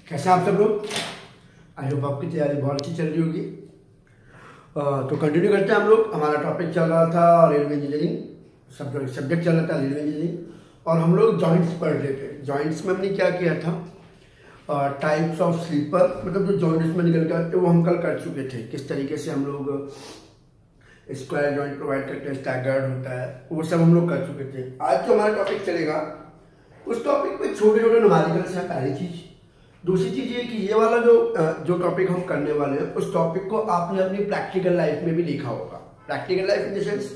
कैसे आप सब लोग? आई होप आपकी तैयारी बहुत अच्छी चल रही होगी। तो कंटिन्यू करते हैं हम लोग। हमारा टॉपिक चल रहा था रेलवे इंजीनियरिंग, सब्जेक्ट चल रहा था रेलवे इंजीनियरिंग और हम लोग जॉइंट्स पढ़ रहे थे। जॉइंट्स में हमने क्या किया था, टाइप्स ऑफ स्लीपर, मतलब जो जॉइंट्स में निकल के आते वो हम कल कर चुके थे। किस तरीके से हम लोग स्क्वायर जॉइंट प्रोवाइड करते हैं, स्टैगर्ड होता है, वो सब हम लोग कर चुके थे। आज जो हमारा टॉपिक चलेगा उस टॉपिक पे छोटे छोटे न्यूमेरिकल्स हैं, पहली चीज। दूसरी चीज ये कि ये वाला जो टॉपिक हम करने वाले हैं उस टॉपिक को आपने अपनी प्रैक्टिकल लाइफ में भी देखा होगा। Practical life in the sense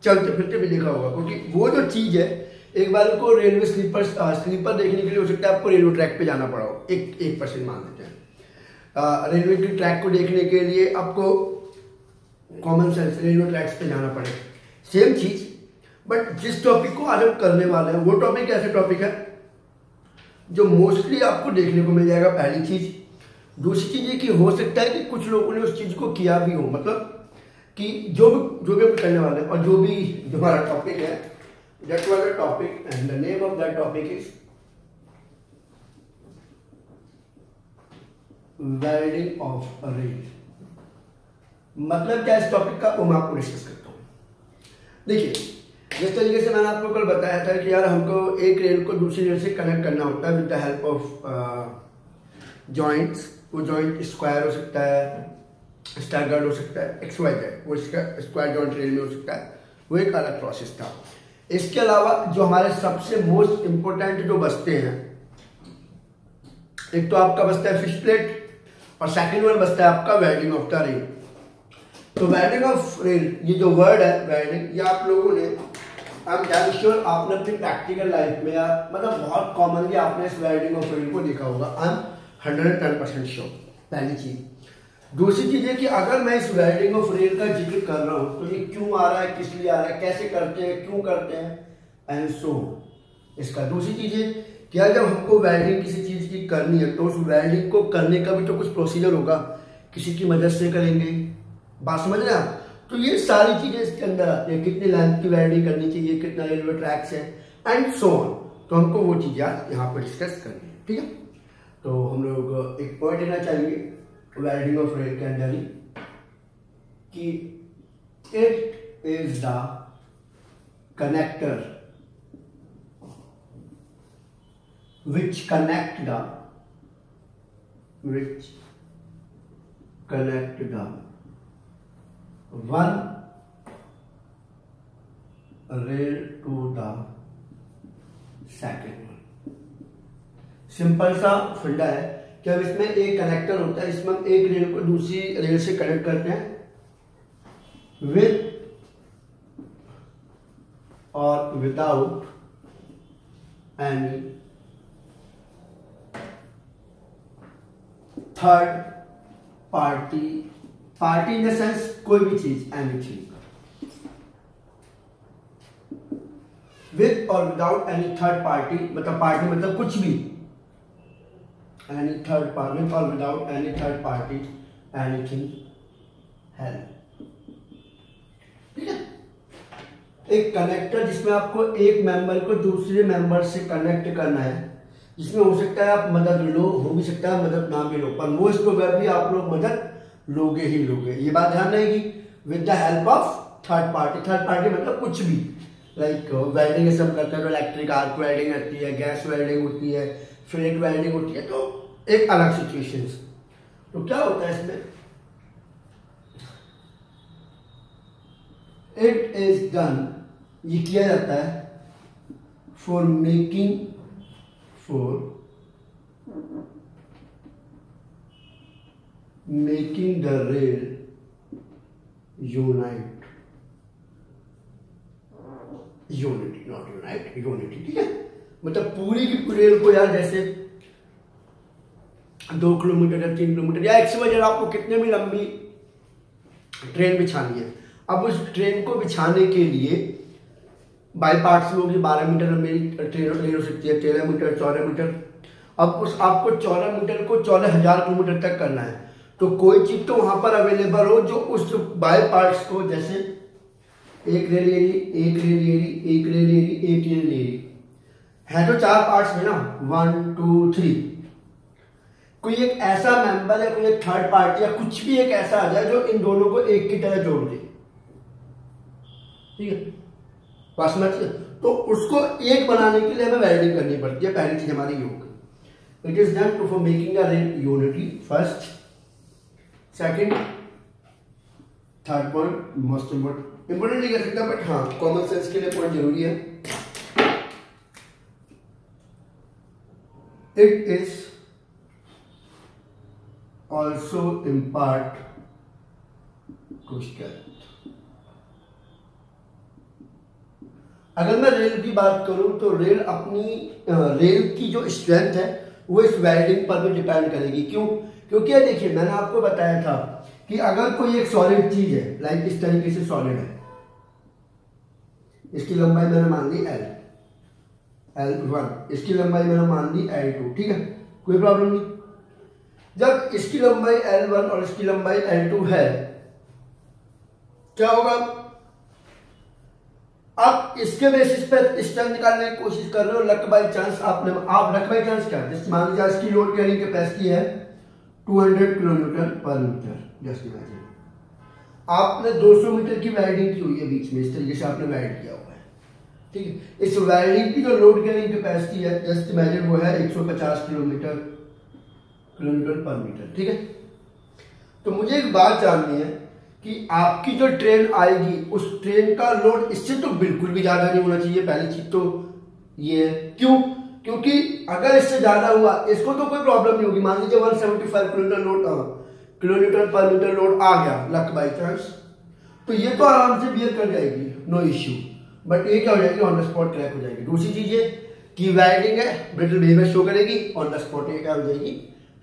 चलते फिरते भी देखा होगा, क्योंकि वो जो चीज है, एक बार को रेलवे स्लीपर देखने के लिए हो सकता है आपको रेलवे ट्रैक पे जाना पड़ा हो। 1% मान लेते हैं। रेलवे के ट्रैक को देखने के लिए आपको कॉमन सेंस रेलवे ट्रैक्स पे जाना पड़े, सेम चीज। बट जिस टॉपिक को आज हम करने वाले हैं वो टॉपिक ऐसे टॉपिक है जो मोस्टली आपको देखने को मिल जाएगा, पहली चीज। दूसरी चीज ये कि हो सकता है कि कुछ लोगों ने उस चीज को किया भी हो, मतलब कि जो भी हम करने वाले हैं और जो हमारा टॉपिक है, that was the topic and the name of that topic is welding of a rail. मतलब क्या इस टॉपिक का, वो मैं आपको डिस्कस करता हूं। देखिए, जिस तरीके से मैंने आपको कल बताया था कि यार हमको एक रेल को दूसरी रेल से कनेक्ट करना होता है with the help of joints. वो जॉइंट स्क्वायर हो सकता है, स्टैगर्ड हो सकता है, XYZ, वो इसका स्क्वायर जॉइंट रेल में हो सकता है। वो एक अलग प्रोसेस था। इसके अलावा जो हमारे सबसे मोस्ट इंपोर्टेंट जो बचते हैं, एक तो आपका बचता है फिश प्लेट और सेकेंड वन बचता है आपका वेल्डिंग ऑफ द रेल। तो वेल्डिंग ऑफ रेल, ये जो वर्ड है वेल्डिंग, ये आप लोगों ने, आई एम डैम श्योर आपने अपनी प्रैक्टिकल लाइफ में, या मतलब बहुत कॉमनली आपने इस वेल्डिंग ऑफ रेल को देखा होगा। आई एम 110% श्योर, पहली चीज। दूसरी चीज है कि अगर मैं इस वेल्डिंग ऑफ रेल का जिक्र कर रहा हूं तो ये क्यों आ रहा है, किस लिए आ रहा है, कैसे करते हैं, क्यों करते हैं, एंड सो इसका। दूसरी चीज है कि जब हमको वेल्डिंग किसी चीज की करनी है तो उस वेल्डिंग को करने का भी तो कुछ प्रोसीजर होगा, किसी की मदद से करेंगे। बात समझ रहे हैं आप? तो ये सारी चीजें इसके अंदर आती है। कितनी लेंथ की वेल्डिंग करनी चाहिए, कितना रेलवे ट्रैक्स है, एंड सो ऑन। तो हमको वो चीजें आज यहाँ पर डिस्कस करनी है, ठीक है। तो हम लोग एक पॉइंट लेना चाहेंगे वेल्डिंग ऑफ रेल के अंदर ही, कि it is the connector which connect the one rail to the second one। Simple सा फंडा है कि अब इसमें एक कनेक्टर होता है, इसमें हम एक रेल को दूसरी रेल से कनेक्ट करते हैं विद और without any third party in the sense कोई भी चीज, एनीथिंग, विद और विदाउट एनी थर्ड पार्टी, मतलब पार्टी मतलब कुछ भी, एनी थर्ड पार्टी, विद और without any third party, anything help. ठीक है, एक कनेक्टर जिसमें आपको एक मेंबर को दूसरे मेंबर से कनेक्ट करना है, जिसमें हो सकता है आप मदद लो, हो भी सकता है मदद ना भी लो, पर मोस्ट प्रोबेबली आप लोग मदद लोगे ही लोगे। ये बात ध्यान रहेगी, with the help of third party. Third party मतलब कुछ भी, लाइक वेल्डिंग सब करते हैं तो इलेक्ट्रिक आर्क वेल्डिंग रहती है, गैस वेल्डिंग होती है, फ्लेट वेल्डिंग होती है, तो एक अलग सिचुएशन। तो क्या होता है इसमें, इट इज डन, ये किया जाता है for making the rail unity, not unite, unity. ठीक है, मतलब पूरी की पूरी रेल को, यार जैसे 2 किलोमीटर या 3 किलोमीटर या XYZ आपको कितने भी लंबी ट्रेन बिछानी है, अब उस ट्रेन को बिछाने के लिए बाई पार्ट्स में होगी। 12 मीटर लंबी ट्रेन हो सकती है, 13 मीटर, 14 मीटर। अब उस आपको 14 मीटर को 14,000 किलोमीटर तक करना है, तो कोई चीज तो वहां पर अवेलेबल हो जो उस बाय पार्ट्स को, जैसे एक रेल एरी, एक रेल एरी, एक रेल एरी, एक रेल एरी, है तो 4 पार्ट्स में ना, 1 2 3, कोई एक ऐसा मेंबर या कोई एक थर्ड पार्टी या कुछ भी एक ऐसा आ जाए जो इन दोनों को एक की तरह जोड़ दे, ठीक है, बात समझिए। तो उसको एक बनाने के लिए हमें वेल्डिंग करनी पड़ती है। पहली चीज हमारी ये होगी, it is done to for making a rail unity first. Second, third point most important नहीं कह सकता, बट हाँ कॉमन सेंस के लिए पॉइंट जरूरी है। It is also impart question. अगर मैं रेल की बात करूं तो रेल अपनी रेल की जो स्ट्रेंथ है वो इस वेल्डिंग पर भी डिपेंड करेगी। क्यों? क्योंकि देखिए मैंने आपको बताया था कि अगर कोई एक सॉलिड चीज है, लाइक इस तरीके से सॉलिड है, इसकी लंबाई मैंने मान ली L1, इसकी लंबाई मैंने मान ली L2, ठीक है, कोई प्रॉब्लम नहीं। जब इसकी लंबाई L1 और इसकी लंबाई L2 है, क्या होगा? आप इसके बेसिस पे स्ट्रेंथ निकालने की कोशिश कर रहे हो, लक बाई चांस आप लक बाई चांस क्या, जैसे मान लीजिए इसकी लोड कैरिंग कैपेसिटी है 200 किलोन्यूटन पर मीटर। जस्ट इमेजिन आपने 200 मीटर की वेल्डिंग की हुई है बीच में, इस तरीके से आपने वेल्ड किया हुआ है, ठीक है। इस वेल्डिंग की जो लोड कैरिंग कैपेसिटी है, जस्ट इमेजिन वो है 150 किलोमीटर पर मीटर, ठीक है। तो मुझे एक बात जाननी है कि आपकी जो ट्रेन आएगी उस ट्रेन का लोड इससे तो बिल्कुल भी ज्यादा नहीं होना चाहिए। पहली चीज तो ये है, क्यों? क्योंकि अगर इससे ज्यादा हुआ इसको तो कोई प्रॉब्लम नहीं होगी। मान लीजिए 175 किलोमीटर पर मीटर लोड आ गया लक बाई चांस, तो ये तो आराम से बियर कर जाएगी, नो इश्यू। बट ये क्या हो जाएगी, ऑन द स्पॉट क्रैक हो जाएगी। दूसरी चीज ये कि वेल्डिंग है, ब्रिटल बिहेवियर शो करेगी, ऑन द स्पॉट ये क्या हो जाएगी,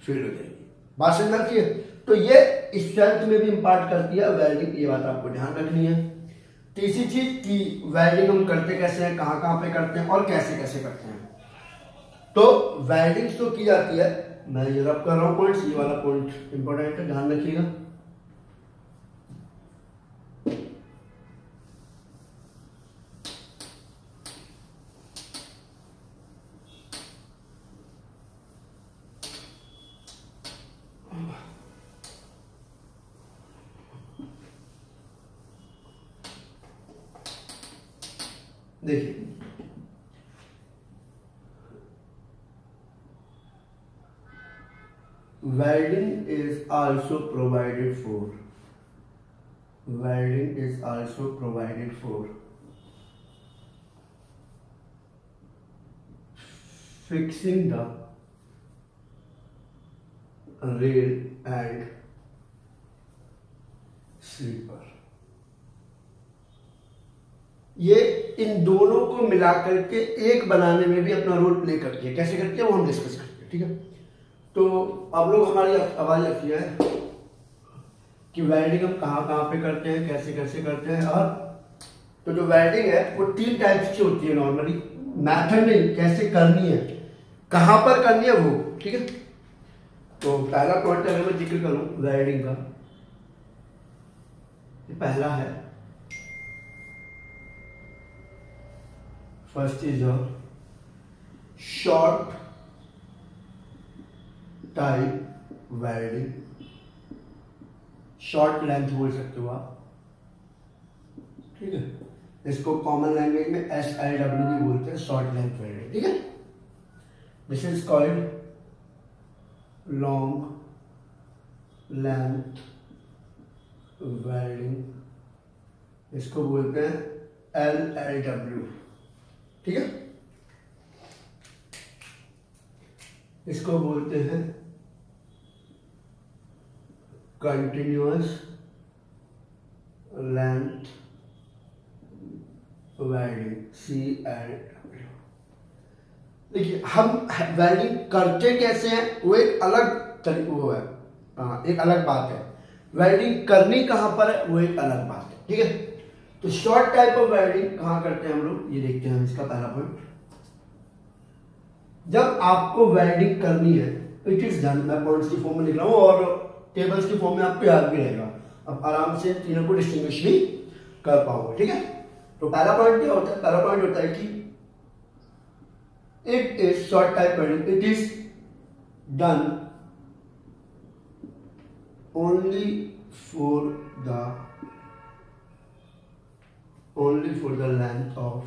फेल हो जाएगी। बात समझ आती है? तो ये स्ट्रेंथ में भी इंपार्ट करती है वेल्डिंग, ये बात आपको ध्यान रखनी है। तीसरी चीज कि वेल्डिंग हम करते कैसे हैं, कहां कहां पे करते हैं और कैसे कैसे करते हैं। तो वेल्डिंग तो की जाती है, मैं ये रब कर रहा हूं पॉइंट्स, ये वाला पॉइंट इंपॉर्टेंट है, ध्यान रखिएगा। देखिए welding is also provided for fixing the rail and sleeper। ये इन दोनों को मिलाकर के एक बनाने में भी अपना रोल प्ले करती है। कैसे करती है वो हम डिस्कस करते हैं, ठीक है। तो अब लोग हमारी आवाज रखी है कि वेल्डिंग हम कहाँ कहाँ पे करते हैं, कैसे कैसे करते हैं। और तो जो वेल्डिंग है वो 3 टाइप्स की होती है नॉर्मली, मैथड नहीं, कैसे करनी है, कहाँ पर करनी है वो, ठीक है। तो पहला पॉइंट अगर मैं जिक्र करूं वेल्डिंग का, पहला है first is a short type welding, short length बोल सकते हो आप, ठीक है। इसको कॉमन लैंग्वेज में SLW भी बोलते हैं, शॉर्ट लेंथ वेल्डिंग, ठीक है। This is called long length welding, इसको बोलते हैं LLW, ठीक है। इसको बोलते हैं कंटिन्यूअस लेंथ वेल्डिंग, CLW। देखिए हम वेल्डिंग करते कैसे हैं वो एक अलग तरीका वो है, एक अलग बात है। वेल्डिंग करनी कहां पर है वो एक अलग बात है, ठीक है। तो शॉर्ट टाइप ऑफ वेल्डिंग कहां करते हैं हम लोग, ये देखते हैं इसका पहला पॉइंट। जब आपको वेल्डिंग करनी है इट इज डन, मैं पॉइंट्स की फॉर्म में लिख रहा हूं और टेबल्स की फॉर्म में आपको याद भी रहेगा, अब आराम से तीनों को डिस्टिंग्विश भी कर पाओगे, ठीक है। तो पहला पॉइंट क्या होता है, पहला पॉइंट होता है कि it is short type welding, it is done only for the length of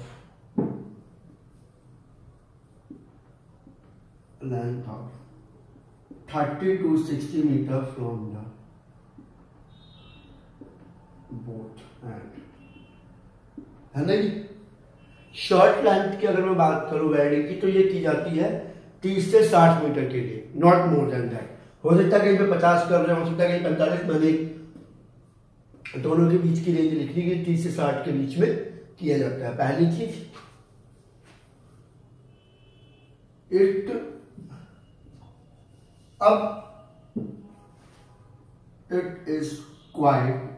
30 to 60 meter from the both end, है ना जी। शॉर्ट लेंथ की अगर मैं बात करूं वेल्डिंग की, तो ये की जाती है 30 से 60 मीटर के लिए, नॉट मोर देन दैट। हो सकता है कहीं पे 50 कर रहे हैं, हो सकता है कहीं 45, मैंने दोनों के बीच की रेंज लिखनी है, 30 से 60 के बीच में किया जाता है। पहली चीज, it is quite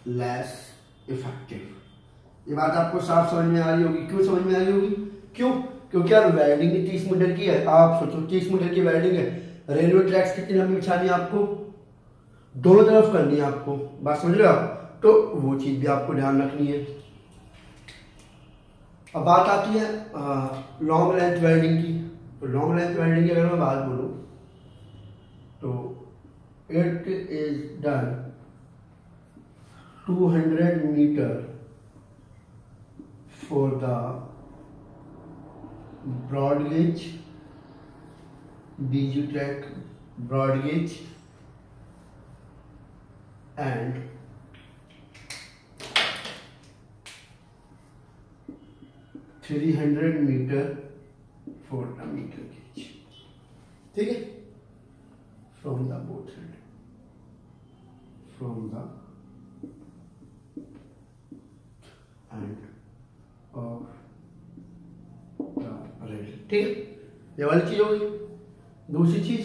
less effective. ये बात आपको साफ समझ में आ रही होगी। क्यों समझ में आ रही होगी? क्यों? क्योंकि यार वेल्डिंग 30 मीटर की है। आप सोचो 30 मीटर की वेल्डिंग है, रेलवे ट्रैक्स कितनी लंबी बिछानी है आपको? दोनों तरफ करनी है आपको, बात समझ रहे हो आप? तो वो चीज भी आपको ध्यान रखनी है। अब बात आती है लॉन्ग लेंथ वेल्डिंग की। तो लॉन्ग लेंथ वेल्डिंग की अगर मैं बात बोलूं तो it is done 200 metre for the broad gauge, BG track broad gauge, and 300 meter for the meter gauge। ठीक है, from the both end, from the end of the rail। ठीक है, ये वाली चीज होगी। दूसरी चीज,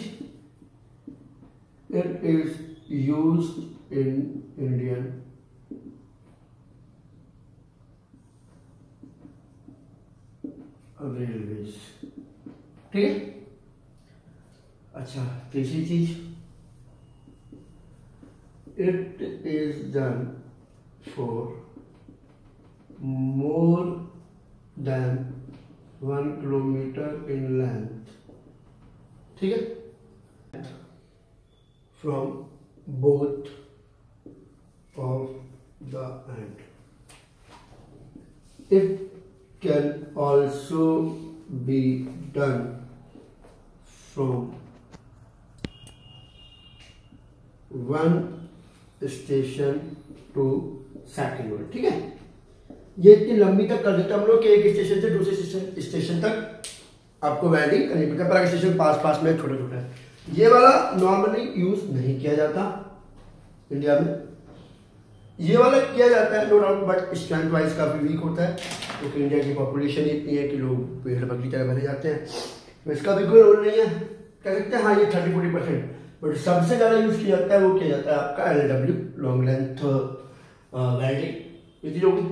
it is used in Indian railways. ठीक है। अच्छा, तीसरी चीज, it is done for more than 1 kilometer in length। ठीक है, from both of the end। It can also be done from one station to second one। ठीक है, ये इतनी लंबी तक कर देते हम लोग कि एक स्टेशन से दूसरे स्टेशन तक आपको वेल्डिंग करनी पड़ती है, पर स्टेशन पास में छोटा छोटा है। ये वाला नॉर्मली यूज नहीं किया जाता इंडिया में, ये वाला किया जाता है no doubt, but strength wise काफी वीक होता है क्योंकि इंडिया की पॉपुलेशन इतनी है कि लोग पेड़ बगली तरह भरे जाते हैं, तो इसका भी कोई रोल नहीं है। कह सकते हैं हाँ ये 30-40%, बट सबसे ज्यादा यूज किया जाता है वो किया जाता है आपका LW लॉन्ग लेंथ वेल्डिंग। ये चीज होगी।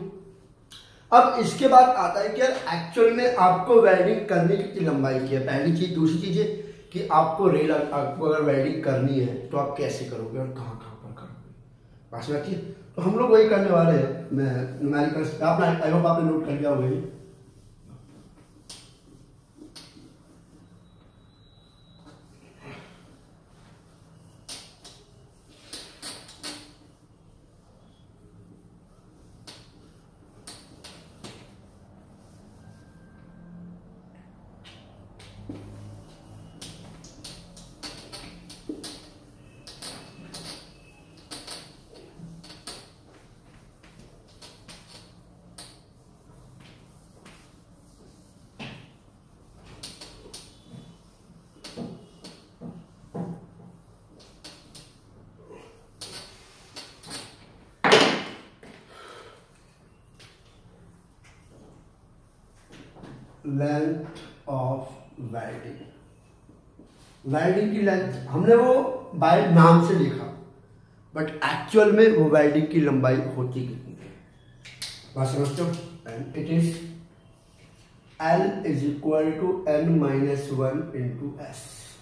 अब इसके बाद आता है कि यार एक्चुअल में आपको वेल्डिंग करने की कितनी लंबाई की है, पहली चीज। दूसरी चीज है कि आपको आपको अगर वेल्डिंग करनी है तो आप कैसे करोगे और कहाँ पर करोगे, बात में आती है। तो हम लोग वही करने वाले हैं। मैं न्यूमेरिकल्स आपने आई होप आपने नोट कर लिया होगा। लेंथ ऑफ वेल्डिंग, वेल्डिंग की लेंथ हमने वो बाय नाम से लिखा, बट एक्चुअल में वो वेल्डिंग की लंबाई होती कितनी है, बात समझते हो? And it is L is equal to n minus 1 into S।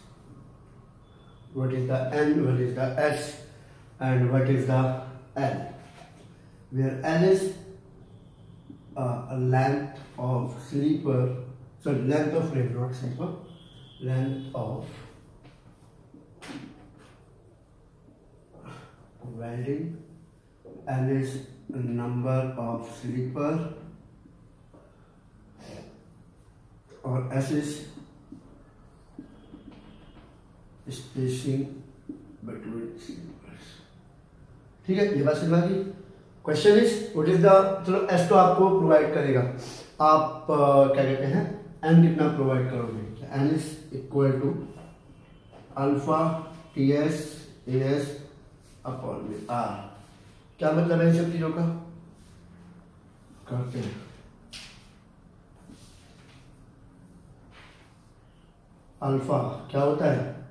What is the n, what is the S, and what is the L? Where L is a length of sleeper, sorry, length of rail, not sleeper, length of welding, N is number of sleeper, और S is spacing between sleepers। ठीक है, ये बात समझ आ गई। Question is what is the, चलो S तो आपको प्रोवाइड करेगा, आप क्या कहते हैं N कितना प्रोवाइड करोगे, N is equal to alpha T S A S upon में आर। क्या मतलब है इन सब चीजों का, करते हैं। अल्फा क्या होता है,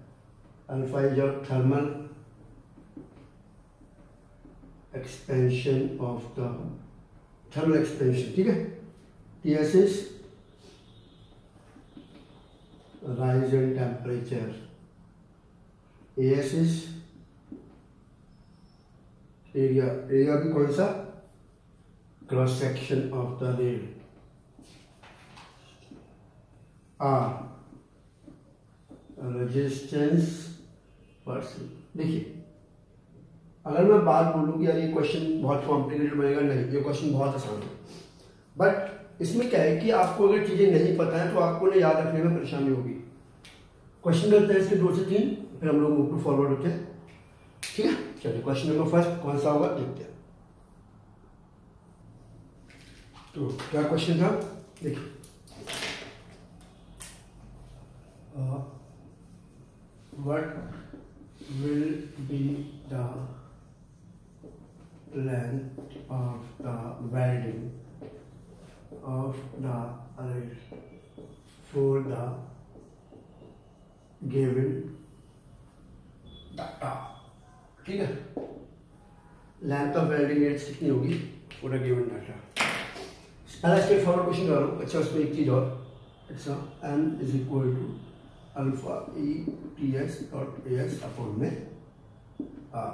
alpha is your thermal expansion of the thermal expansion, ठीक है। T S is rise in temperature, A S is area, area भी कौन सा, cross section of the rail, R resistance percent. देखिए अगर मैं बात बोलूँ कि यार ये क्वेश्चन बहुत कॉम्प्लिकेटेड बनेगा, नहीं, ये क्वेश्चन बहुत आसान है, बट इसमें क्या है कि आपको अगर चीजें नहीं पता है तो आपको ना याद रखने में परेशानी होगी। क्वेश्चन करते हैं इसके 2 से 3, फिर हम लोग मूव टू फॉरवर्ड होते हैं, ठीक है। चलिए क्वेश्चन नंबर फर्स्ट कौन सा होगा देखते हैं। तो क्या क्वेश्चन था, देखिए what will be the length of the welding of the rail for the given data, ठीक है। लेंथ ऑफ वेल्डिंग एड्स कितनी होगी फॉर द गिवन डाटा। पहला स्टेट फॉरवर्ड क्वेश्चन कर रहा हूँ। अच्छा उसमें एक चीज और, अच्छा n is equal to alpha E T S dot A S upon में आर।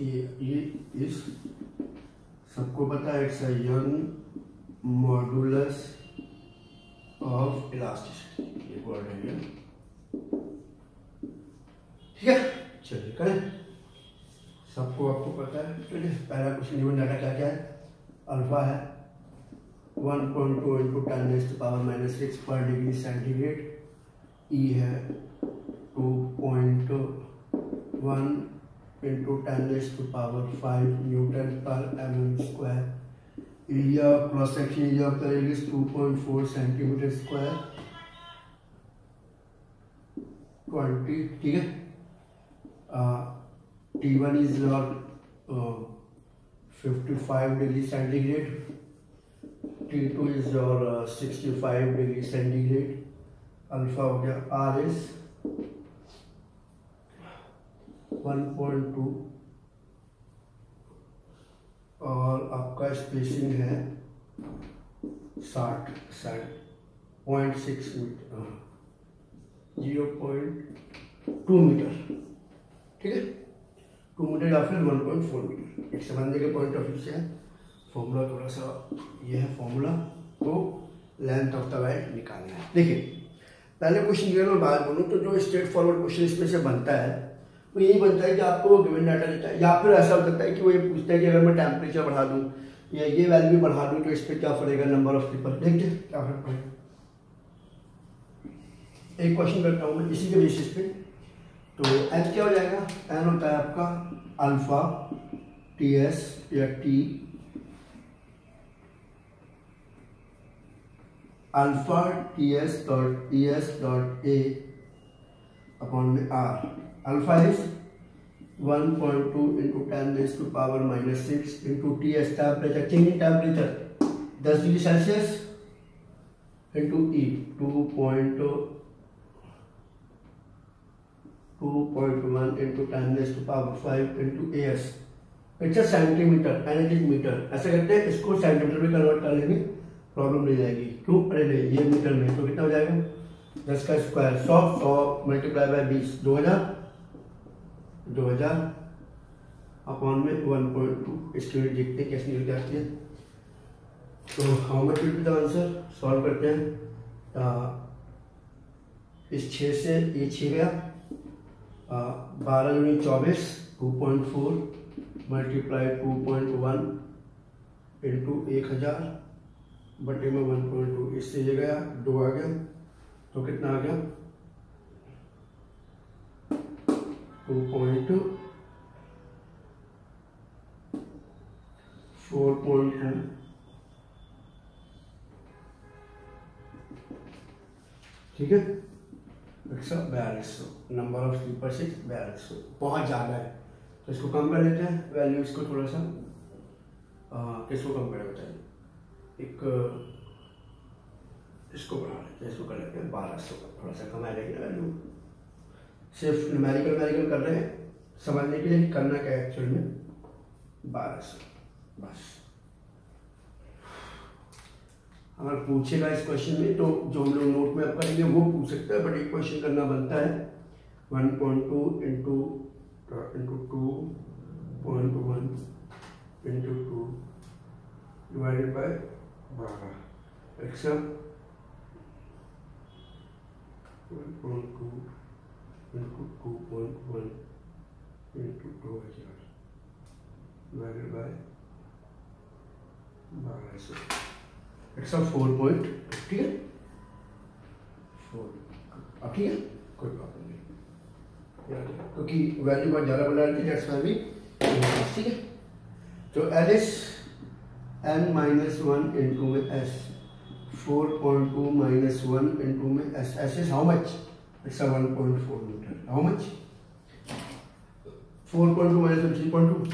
ये इस सबको पता है, it's a Young modulus of elasticity, ये वर्ड है ये, ठीक है। चलिए करें, सबको आपको पता है। चलिए पहला क्वेश्चन गिवन डाटा क्या क्या है, अल्फा है 1.2 इंटू 10⁻⁻6 पर डिग्री सेंटीग्रेड, ई है 2.1 इंटू 10⁵ न्यूटन पर mm square, area cross section area of the rail is 2.4 centimetre square 20, ठीक है। T1 is your 55 degree centigrade, T2 is your 65 degree centigrade, alpha हो गया, आर इज 1.2 और आपका स्पेसिंग है 0.6 मीटर, 0.2 मीटर, ठीक है। 2 मीटर या फिर 1.4 मीटर। एक समझने के पॉइंट ऑफ व्यू से है, फॉर्मूला थोड़ा सा ये है फॉर्मूला, तो लेंथ ऑफ द वेल्ड निकालना है। देखिए पहले क्वेश्चन की मैं बात बोलूँ तो जो स्ट्रेट फॉरवर्ड क्वेश्चन इसमें से बनता है वो यही बनता है कि आपको गिवन डाटा देता है, या फिर ऐसा हो सकता है कि वो ये पूछता है कि अगर मैं टेम्परेचर बढ़ा दूँ या ये वैल्यू बढ़ा दूँ तो इस पर क्या पड़ेगा, नंबर ऑफ पीपल। देखते हैं क्या फर्क पड़ेगा। एक क्वेश्चन करता हूँ मैं इसी के बेसिस पे। तो एन क्या हो जाएगा, एन होता है आपका अल्फा टी एस या T alpha T S dot E S dot A upon में R. Alpha is 1.2 into 10⁻⁻6 into T S temperature, change in temperature 10 degree Celsius into E 2.1 into 10⁵ into A S. It's a centimetre and it is metre. ऐसा करते हैं, इसको centimetre में convert कर लेंगे, problem नहीं जाएगी। क्यों, अरे नहीं ये मीटर में तो कितना हो जाएगा, 10 का स्क्वायर 100 मल्टीप्लाई बाय 20 2000 अपॉन में 1.2। इसकी वजह देखते हैं कैसे निकल जाती है। तो how much will be the answer, solve करते हैं। इस 6 से ये 6 गया, 12 × 24 2.4 मल्टीप्लाई 2.1 इंटू 1000 बटे में 1.2, इससे ये गया 2 आ गया, तो कितना आ गया 2.4.2, ठीक है। 4200 नंबर ऑफ स्लीपर 4200, बहुत ज़्यादा है, तो इसको कम कर लेते हैं वैल्यू, इसको थोड़ा सा किसको कम करें बताइए, एक इसको बढ़ा लेते हैं, इसको कर लेते हैं 1200 का, थोड़ा सा कम आएगा ना वैल्यू। सिर्फ न्यूमेरिकल कर रहे हैं समझने के लिए, करना क्या है एक्चुअल में 1200 बस। अगर पूछेगा इस क्वेश्चन में तो जो हम लोग नोट में अब करेंगे वो पूछ सकता है, बट एक क्वेश्चन करना बनता है 1.2 into 2.1 into 2 divided by 12, extra 1.2 into 2.1 into 2000 divided by 1200, it's 4 ठीक है 4, अब ठीक है कोई प्रॉब्लम नहीं, क्योंकि वैल्यू बहुत ज़्यादा बना रही थी, दैट्स व्हाई वी, ठीक है। तो एलिस n माइनस 1 इंटू में s, 4.2 माइनस 1 इंटू में s, s is how much? It's a 1.4 metre, how much? 4.2 minus 1,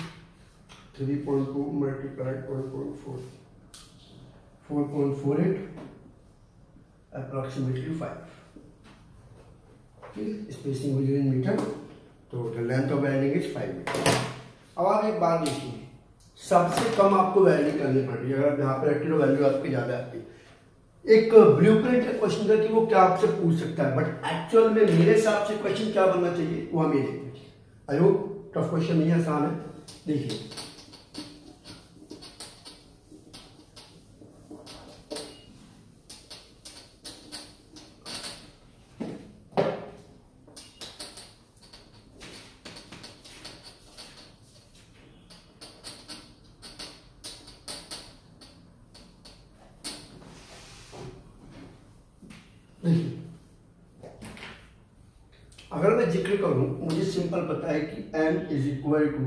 3.2 multiplied 1.4, 4.48 approximately 5, ठीक है, स्पेसिंग हुई इन मीटर, तो the length of welding is 5 metre. अब आप एक बात देखिए, सबसे कम आपको वेल्डिंग करनी पड़ रही है, अगर यहाँ पे रखी तो वैल्यू आपकी ज़्यादा आती है। एक ब्लूप्रिंट का क्वेश्चन था कि वो क्या आपसे पूछ सकता है, बट एक्चुअल में मेरे हिसाब से क्वेश्चन क्या बनना चाहिए वो हमें देखिए। आई होप टफ क्वेश्चन नहीं, आसान है, देखिए अगर मैं जिक्र करूं, मुझे सिंपल पता है कि n इज इक्वल टू